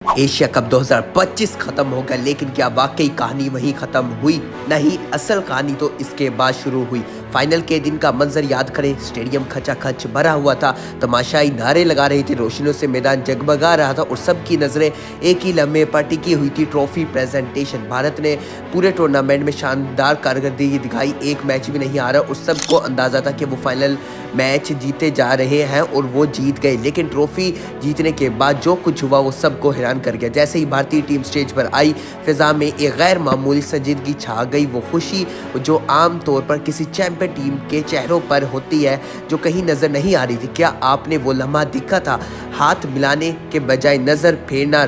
Asia cup 2025 खत्म हो गया, लेकिन क्या वाकई कहानी वहीं खत्म हुई? नहीं, असल कहानी तो इसके बाद शुरू हुई। फाइनल के दिन का मंजर याद करें। स्टेडियम खचाखच भरा हुआ था, तमाशाई नारे लगा रहे थे, रोशनियों से मैदान जगमगा रहा था और सबकी नजरें एक ही लम्हे पर टिकी हुई थी, ट्रॉफी प्रेजेंटेशन। भारत ने पूरे टूर्नामेंट में शानदार कारकर्दगी दिखाई, एक मैच भी नहीं हारा और सबको अंदाजा था कि वो फाइनल मैच जीते जा रहे हैं और वो जीत गए। लेकिन ट्रॉफी जीतने के बाद जो कुछ हुआ वो सबको हैरान कर गया। जैसे ही भारतीय टीम स्टेज पर आई, फिजा में एक गैर मामूली संजीदगी छा गई। वो खुशी जो आम तौर पर किसी चैंपियन टीम के चेहरों पर होती है, जो कहीं नजर नहीं आ रही थी। क्या आपने वो लम्हा देखा था? हाथ मिलाने के बजाय नजर फेरना,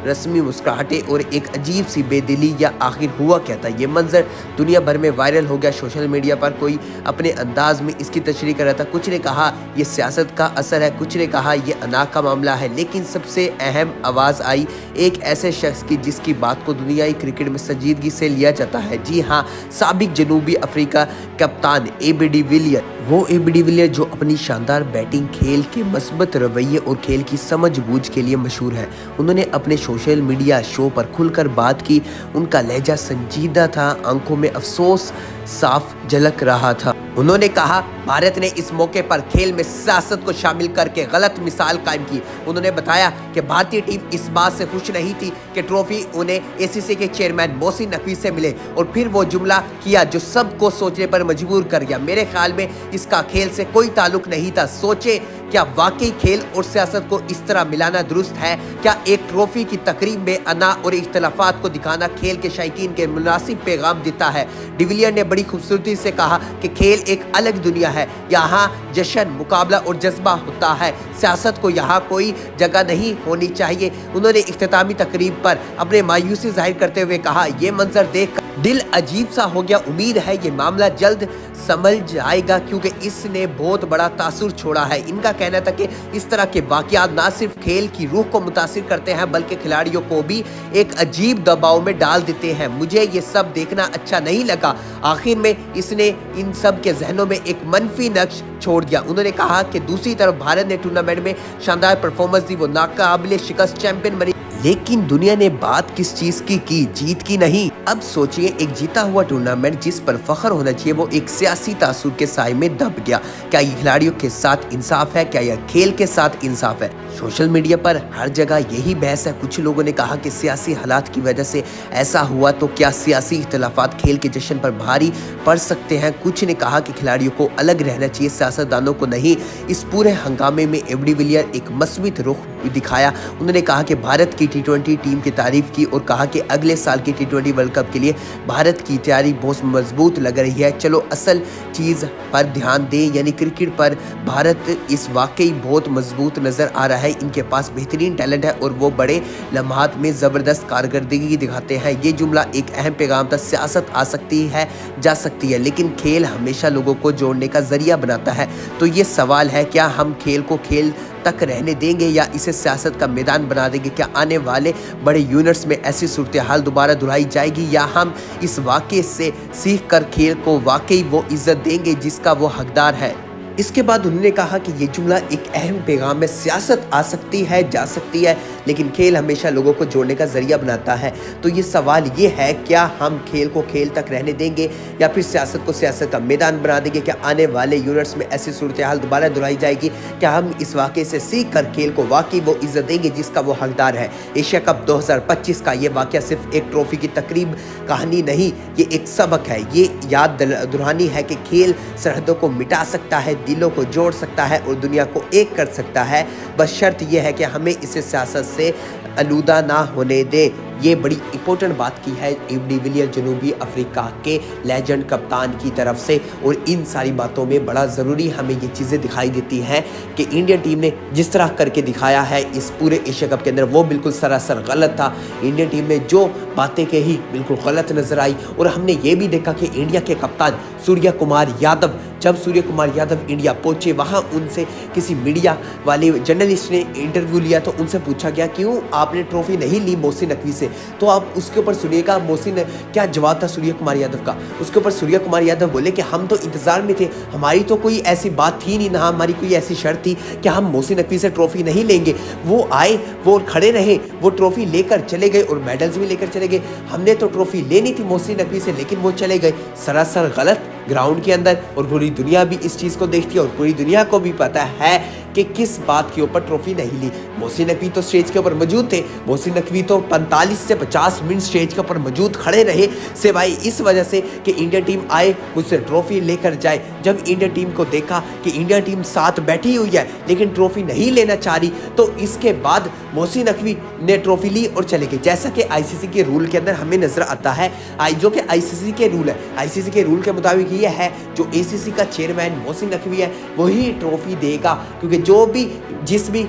रस्मी मुस्कुराहटें और एक अजीब सी बेदिली, या आखिर हुआ क्या था? ये मंजर दुनिया भर में वायरल हो गया। सोशल मीडिया पर कोई अपने अंदाज में इसकी तशरीह कर रहा था। कुछ ने कहा ये सियासत का असर है, कुछ ने कहा ये अना का मामला है, लेकिन सबसे अहम आवाज़ आई एक ऐसे शख्स की जिसकी बात को दुनियाई क्रिकेट में संजीदगी से लिया जाता है। जी हाँ, साबिक जनूबी अफ्रीका कप्तान एबी डिविलियर्स। वो एबी डिविलियर्स जो अपनी शानदार बैटिंग, खेल के मस्बत रवैये और खेल की समझबूझ के लिए मशहूर है। उन्होंने अपने सोशल मीडिया शो पर खुलकर बात की। उनका लहजा संजीदा था, आंखों में अफसोस साफ झलक रहा था। उन्होंने कहा भारत ने इस मौके पर खेल में सियासत को शामिल करके गलत मिसाल कायम की। उन्होंने बताया कि भारतीय टीम इस बात से खुश नहीं थी कि ट्रॉफी उन्हें एसीसी के चेयरमैन मोहसिन नकवी से मिले, और फिर वो जुमला किया जो सबको सोचने पर मजबूर कर गया। मेरे ख्याल में इसका खेल से कोई ताल्लुक नहीं था। सोचे क्या वाकई खेल और सियासत को इस तरह मिलाना दुरुस्त है? क्या एक ट्रॉफी की तकरीब में अना और इख्तलाफात को दिखाना खेल के शायकीन के मुनासिब पैगाम देता है? डिविलियर ने बड़ी खूबसूरती से कहा कि खेल एक अलग दुनिया है, यहाँ जश्न, मुकाबला और जज्बा होता है, सियासत को यहाँ कोई जगह नहीं होनी चाहिए। उन्होंने इख्तितामी तकरीब पर अपने मायूसी जाहिर करते हुए कहा यह मंजर देख दिल अजीब सा हो गया। उम्मीद है ये मामला जल्द संभल जाएगा क्योंकि इसने बहुत बड़ा तासुर छोड़ा है। इनका कहना था कि इस तरह के वाकयात ना सिर्फ खेल की रूह को मुतासिर करते हैं बल्कि खिलाड़ियों को भी एक अजीब दबाव में डाल देते हैं। मुझे ये सब देखना अच्छा नहीं लगा। आखिर में इसने इन सब के जहनों में एक मनफी नक्श छोड़ दिया। उन्होंने कहा कि दूसरी तरफ भारत ने टूर्नामेंट में शानदार परफॉर्मेंस दी, वो नाकाबिले शिकस्त चैंपियन बनी, लेकिन दुनिया ने बात किस चीज की जीत की नहीं। अब सोचिए, एक जीता हुआ टूर्नामेंट जिस पर फख्र होना चाहिए वो एक सियासी तासुर के साए में दब गया। क्या ये खिलाड़ियों के साथ इंसाफ है? क्या यह खेल के साथ इंसाफ है? सोशल मीडिया पर हर जगह यही बहस है। कुछ लोगों ने कहा कि सियासी हालात की वजह से ऐसा हुआ, तो क्या सियासी इख्तलाफात खेल के जश्न पर भारी पड़ सकते हैं? कुछ ने कहा कि खिलाड़ियों को अलग रहना चाहिए, सियासतदानों को नहीं। इस पूरे हंगामे में एबी डिविलियर एक मस्बत रुख दिखाया। उन्होंने कहा कि भारत की टी20 टीम की तारीफ की और कहा कि अगले साल की टी20 वर्ल्ड कप के लिए भारत की तैयारी बहुत मजबूत लग रही है। चलो असल चीज़ पर ध्यान दें, यानी क्रिकेट पर भारत इस वाकई बहुत मजबूत नज़र आ रहा है। इनके पास बेहतरीन टैलेंट है और वो बड़े लम्हात में ज़बरदस्त कारकर्दगी दिखाते हैं। ये जुमला एक अहम पैगाम था। सियासत आ सकती है, जा सकती है, लेकिन खेल हमेशा लोगों को जोड़ने का जरिया बनाता है। तो ये सवाल है, क्या हम खेल को खेल तक रहने देंगे या इसे सियासत का मैदान बना देंगे? क्या आने वाले बड़े यूनिट्स में ऐसी सूरत हाल दोबारा दोहराई जाएगी, या हम इस वाक़े से सीख कर खेल को वाकई वो इज्जत देंगे जिसका वो हकदार है? इसके बाद उन्होंने कहा कि ये जुमला एक अहम पैगाम है। सियासत आ सकती है, जा सकती है, लेकिन खेल हमेशा लोगों को जोड़ने का जरिया बनाता है। तो ये सवाल ये है, क्या हम खेल को खेल तक रहने देंगे या फिर सियासत को सियासत का मैदान बना देंगे? क्या आने वाले यूनिट्स में ऐसी सूरत हाल दोबारा दोहराई जाएगी? क्या हम इस वाक़े से सीख कर खेल को वाकई वो इज्जत देंगे जिसका वो हकदार है? एशिया कप 2025 का ये वाक़या सिर्फ एक ट्रॉफी की तकरीब कहानी नहीं, ये एक सबक है। ये याद दुल्हानी है कि खेल सरहदों को मिटा सकता है, दिलों को जोड़ सकता है और दुनिया को एक कर सकता है। बस शर्त यह है कि हमें इसे सियासत से आलूदा ना होने दे। ये बड़ी इंपॉर्टेंट बात की है एबी डिविलियर जनूबी अफ्रीका के लेजेंड कप्तान की तरफ से, और इन सारी बातों में बड़ा ज़रूरी हमें ये चीज़ें दिखाई देती हैं कि इंडियन टीम ने जिस तरह करके दिखाया है इस पूरे एशिया कप के अंदर वो बिल्कुल सरासर गलत था। इंडियन टीम ने जो बातें कही बिल्कुल गलत नजर आई, और हमने ये भी देखा कि इंडिया के कप्तान सूर्य कुमार यादव जब सूर्य कुमार यादव इंडिया पहुंचे, वहां उनसे किसी मीडिया वाले जर्नलिस्ट ने इंटरव्यू लिया तो उनसे पूछा गया क्यों आपने ट्रॉफी नहीं ली मोहसिन नकवी से। तो आप उसके ऊपर सुनिएगा मोहसिन क्या जवाब था सूर्य कुमार यादव का। उसके ऊपर सूर्य कुमार यादव बोले कि हम तो इंतजार में थे, हमारी तो कोई ऐसी बात थी नहीं, ना हमारी कोई ऐसी शर्त थी कि हम मोहसिन नकवी से ट्रॉफी नहीं लेंगे। वो आए, वो खड़े रहे, वो ट्रॉफी लेकर चले गए और मेडल्स भी लेकर चले गए। हमने तो ट्रॉफी लेनी थी मोहसिन नकवी से, लेकिन वो चले गए सरासर गलत ग्राउंड के अंदर। और पूरी दुनिया भी इस चीज़ को देखती है और पूरी दुनिया को भी पता है कि किस बात के ऊपर ट्रॉफी नहीं ली। मोहसिन नकवी तो स्टेज के ऊपर मौजूद थे, मोहसिन नकवी तो 45 से 50 मिनट स्टेज के ऊपर मौजूद खड़े रहे सिवाय इस वजह से कि इंडिया टीम आए मुझसे ट्रॉफी लेकर जाए। जब इंडिया टीम को देखा कि इंडिया टीम साथ बैठी हुई है लेकिन ट्रॉफी नहीं लेना चाह रही, तो इसके बाद मोहसिन नकवी ने ट्रॉफी ली और चले गए। जैसा कि आईसीसी के रूल के अंदर हमें नजर आता है, जो कि आईसीसी के रूल है, आईसीसी के रूल के मुताबिक ये है जो एसीसी का चेयरमैन मोहसिन नकवी है वही ट्रॉफी देगा, क्योंकि जो भी जिस भी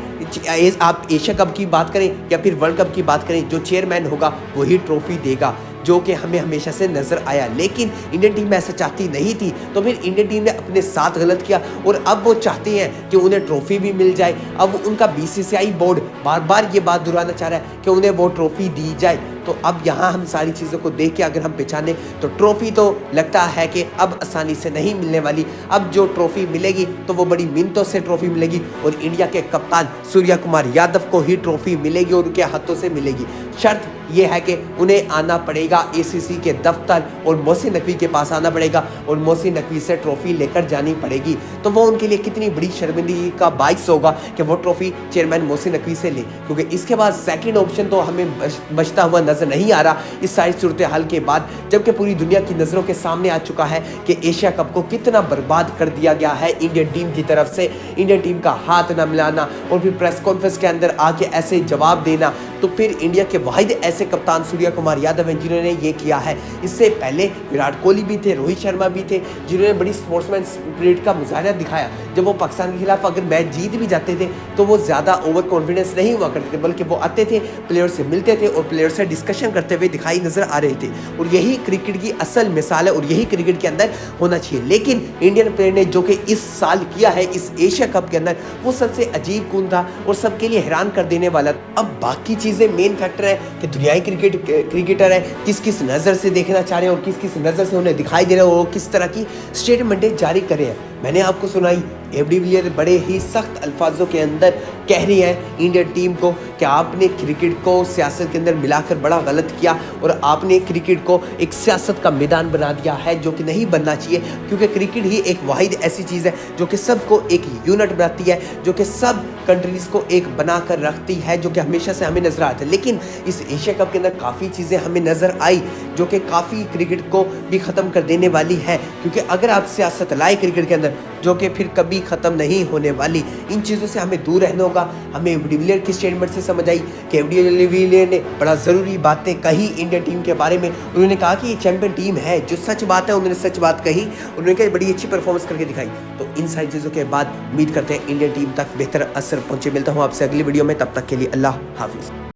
आप एशिया कप की बात करें या फिर वर्ल्ड कप की बात करें, जो चेयरमैन होगा वही ट्रॉफी देगा, जो कि हमें हमेशा से नजर आया। लेकिन इंडियन टीम ऐसा चाहती नहीं थी, तो फिर इंडियन टीम ने अपने साथ गलत किया और अब वो चाहते हैं कि उन्हें ट्रॉफी भी मिल जाए। अब उनका बीसीसीआई बोर्ड बार बार ये बात दोहराना चाह रहा है कि उन्हें वो ट्रॉफी दी जाए। तो अब यहाँ हम सारी चीज़ों को देख के अगर हम पहचाने तो ट्रॉफी तो लगता है कि अब आसानी से नहीं मिलने वाली। अब जो ट्रॉफी मिलेगी तो वो बड़ी मिन्नतों से ट्रॉफी मिलेगी और इंडिया के कप्तान सूर्य कुमार यादव को ही ट्रॉफी मिलेगी और उनके हाथों से मिलेगी। शर्त ये है कि उन्हें आना पड़ेगा एसीसी के दफ्तर और मोहसिन नकवी के पास आना पड़ेगा और मोहसिन नकवी से ट्रॉफी लेकर जानी पड़ेगी। तो वो उनके लिए कितनी बड़ी शर्मिंदगी का बाइस होगा कि वो ट्रॉफी चेयरमैन मोहसिन नकवी से ले, क्योंकि इसके बाद सेकंड ऑप्शन तो हमें बचता हुआ नजर नहीं आ रहा इस सारी सूरत हाल के बाद, जबकि पूरी दुनिया की नज़रों के सामने आ चुका है कि एशिया कप को कितना बर्बाद कर दिया गया है इंडियन टीम की तरफ से। इंडियन टीम का हाथ न मिलाना और फिर प्रेस कॉन्फ्रेंस के अंदर आके ऐसे जवाब देना, तो फिर इंडिया के वाहिद ऐसे कप्तान सूर्य कुमार यादव हैं जिन्होंने ये किया है। इससे पहले विराट कोहली भी थे, रोहित शर्मा भी थे, जिन्होंने बड़ी स्पोर्ट्समैन स्पिरिट का मुजाहरा दिखाया। जब वो पाकिस्तान के खिलाफ अगर मैच जीत भी जाते थे तो वो ज़्यादा ओवर कॉन्फिडेंस नहीं हुआ करते थे, बल्कि वो आते थे, प्लेयर से मिलते थे और प्लेयर से डिस्कशन करते हुए दिखाई नजर आ रहे थे। और यही क्रिकेट की असल मिसाल है और यही क्रिकेट के अंदर होना चाहिए। लेकिन इंडियन प्लेयर ने जो कि इस साल किया है इस एशिया कप के अंदर, वो सबसे अजीब कून था और सबके लिए हैरान कर देने वाला। अब बाकी चीज़ें मेन फैक्टर है कि दुनियाई क्रिकेटर है किस किस नज़र से देखना चाह रहे हैं और किस किस नज़र से उन्हें दिखाई दे रहा है और किस तरह की स्टेटमेंटें जारी कर रहे हैं। मैंने आपको सुनाई एबी डिविलियर्स बड़े ही सख्त अल्फाजों के अंदर कह रही हैं इंडियन टीम को कि आपने क्रिकेट को सियासत के अंदर मिलाकर बड़ा गलत किया और आपने क्रिकेट को एक सियासत का मैदान बना दिया है, जो कि नहीं बनना चाहिए, क्योंकि क्रिकेट ही एक वाहिद ऐसी चीज़ है जो कि सबको एक यूनिट बनाती है, जो कि सब कंट्रीज़ को एक बना कर रखती है, जो कि हमेशा से हमें नजर आता है। लेकिन इस एशिया कप के अंदर काफ़ी चीज़ें हमें नज़र आई जो कि काफ़ी क्रिकेट को भी ख़त्म कर देने वाली है, क्योंकि अगर आप सियासत लाए क्रिकेट के अंदर जो कि फिर कभी ख़त्म नहीं होने वाली, इन चीज़ों से हमें दूर रहना होगा। हमें डिविलियर की स्टेटमेंट से समझ आई कि डिविलियर ने बड़ा ज़रूरी बातें कही इंडियन टीम के बारे में। उन्होंने कहा कि ये चैंपियन टीम है, जो सच बात है उन्होंने सच बात कही, उन्होंने कहा बड़ी अच्छी परफॉर्मेंस करके दिखाई। तो इन सारी चीज़ों के बाद उम्मीद करते हैं इंडियन टीम तक बेहतर असर पहुँचे। मिलता हूँ आपसे अगली वीडियो में, तब तक के लिए अल्लाह हाफिज़।